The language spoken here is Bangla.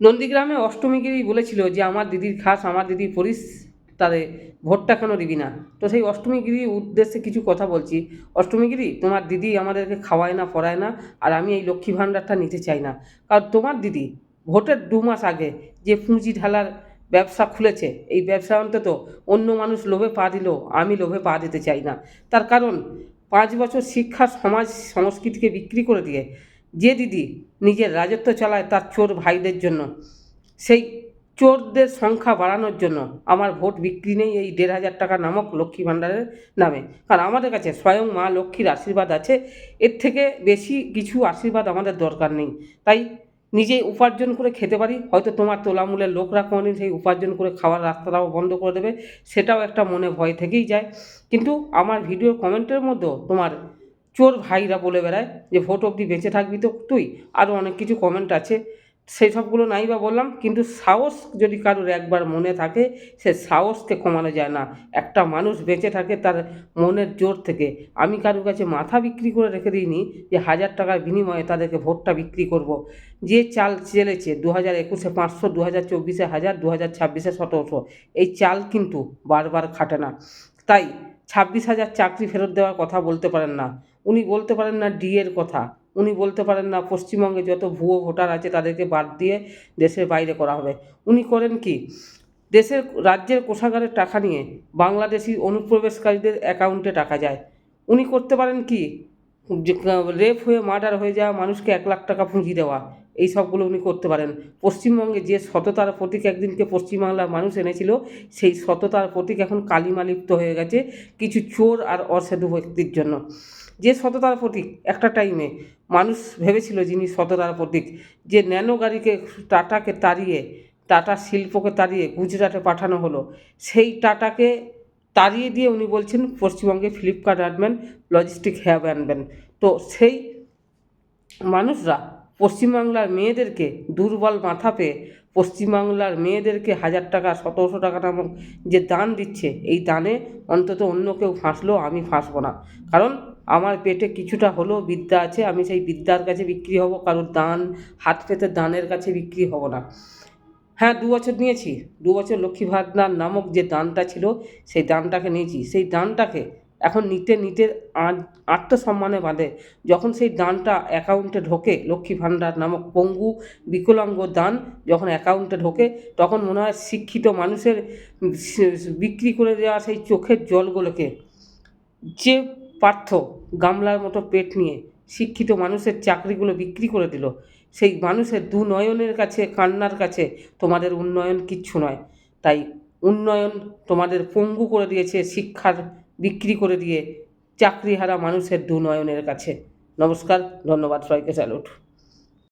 নন্দীগ্রামে অষ্টমীগিরি বলেছিল যে আমার দিদির খাস, আমার দিদি পড়িস, তারে ভোটটা কেন দিবি না? তো সেই অষ্টমীগিরির উদ্দেশ্যে কিছু কথা বলছি। অষ্টমীগিরি, তোমার দিদি আমাদেরকে খাওয়ায় না, পড়ায় না, আর আমি এই লক্ষ্মী ভাণ্ডারটা নিতে চাই না। কারণ তোমার দিদি ভোটের 2 মাস আগে যে পুঁজি ঢালার ব্যবসা খুলেছে, এই ব্যবসা অন্তত অন্য মানুষ লোভে পা দিলেও আমি লোভে পা দিতে চাই না। তার কারণ 5 বছর শিক্ষা, সমাজ, সংস্কৃতিকে বিক্রি করে দিয়ে যে দিদি নিজের রাজত্ব চালায় তার চোর ভাইদের জন্য, সেই চোরদের সংখ্যা বাড়ানোর জন্য আমার ভোট বিক্রি নেই এই 1,500 টাকা নামক লক্ষ্মী ভাণ্ডারের নামে। কারণ আমাদের কাছে স্বয়ং মা লক্ষ্মীর আশীর্বাদ আছে, এর থেকে বেশি কিছু আশীর্বাদ আমাদের দরকার নেই। তাই নিজে উপার্জন করে খেতে পারি, হয়তো তোমার তোলামূলের লোকরা কোনোদিন সেই উপার্জন করে খাওয়ার রাস্তাটাও বন্ধ করে দেবে, সেটাও একটা মনে ভয় থেকেই যায়। কিন্তু আমার ভিডিওর কমেন্টের মধ্যেও তোমার চোর ভাইরা বলে বেড়ায় যে ভোট অবধি বেঁচে থাকবি তো তুই, আরও অনেক কিছু কমেন্ট আছে, সেই সবগুলো নাই বা বললাম। কিন্তু সাহস যদি কারোর একবার মনে থাকে, সে সাহসকে কমানো যায় না। একটা মানুষ বেঁচে থাকে তার মনের জোর থেকে। আমি কারোর কাছে মাথা বিক্রি করে রেখে দিইনি যে 1,000 টাকার বিনিময়ে তাদেরকে ভোটটা বিক্রি করব। যে চাল চেলেছে 2021-এ 500, 2024-এ 1000, 2026-এ 1700, এই চাল কিন্তু বারবার খাটে না। তাই 26,000 চাকরি ফেরত দেওয়ার কথা বলতে পারেন না। উনি বলতে পারেন না ডিএর কথা, উনি বলতে পারেন না পশ্চিমবঙ্গে যত ভুয়ো ভোটার আছে তাদেরকে বাদ দিয়ে দেশের বাইরে করা হবে। উনি করেন কি, রাজ্যের কোষাগারের টাকা নিয়ে বাংলাদেশি অনুপ্রবেশকারীদের অ্যাকাউন্টে টাকা যায়। উনি করতে পারেন কি, যে রেপ হয়ে মার্ডার হয়ে যাওয়া মানুষকে 1,00,000 টাকা পুঁজি দেওয়া, এই সবগুলো উনি করতে পারেন। পশ্চিমবঙ্গে যে সততার প্রতীক একদিনকে পশ্চিমবাংলার মানুষ এনেছিল, সেই সততার প্রতীক এখন কালিমালিপ্ত হয়ে গেছে কিছু চোর আর অসাধু ব্যক্তির জন্য। যে সততার প্রতীক একটা টাইমে মানুষ ভেবেছিল যিনি সততার প্রতীক, যে ন্যানো গাড়িকে, টাটাকে তাড়িয়ে, টাটা শিল্পকে তাড়িয়ে গুজরাটে পাঠানো হলো, সেই টাটাকে তাড়িয়ে দিয়ে উনি বলছেন পশ্চিমবঙ্গে ফ্লিপকার্ট আনবেন, লজিস্টিক হ্যাব আনবেন। তো সেই মানুষরা পশ্চিমবাংলার মেয়েদেরকে দুর্বল মাথা পেয়ে পশ্চিমবাংলার মেয়েদেরকে 1,000 টাকা, 1,700 টাকা নামক যে দান দিচ্ছে, এই দানে অন্তত অন্য কেউ ফাঁসলেও আমি ফাঁসবো না। কারণ আমার পেটে কিছুটা হলেও বিদ্যা আছে, আমি সেই বিদ্যার কাছে বিক্রি হব, কারোর দান, হাত পেতে দানের কাছে বিক্রি হব না। হ্যাঁ, 2 বছর নিয়েছি, 2 বছর লক্ষ্মী ভাণ্ডার নামক যে দানটা ছিল সেই দানটাকে নিয়েছি। সেই দানটাকে এখন নিতে নিতে আত্মসম্মানে বাঁধে। যখন সেই দানটা অ্যাকাউন্টে ঢোকে, লক্ষ্মী ভাণ্ডার নামক পঙ্গু বিকলাঙ্গ দান যখন অ্যাকাউন্টে ঢোকে, তখন মনে হয় শিক্ষিত মানুষের বিক্রি করে দেওয়া সেই চোখের জলগুলোকে, যে পার্থ গামলার মতো পেট নিয়ে শিক্ষিত মানুষের চাকরিগুলো বিক্রি করে দিল, সেই মানুষের নয়নের কাছে, কান্নার কাছে তোমাদের উন্নয়ন কিচ্ছু নয়। তাই উন্নয়ন তোমাদের পঙ্গু করে দিয়েছে শিক্ষার বিক্রি করে দিয়ে চাকরিহারা মানুষের নয়নের কাছে। নমস্কার, ধন্যবাদ, সবাইকে স্যালুট।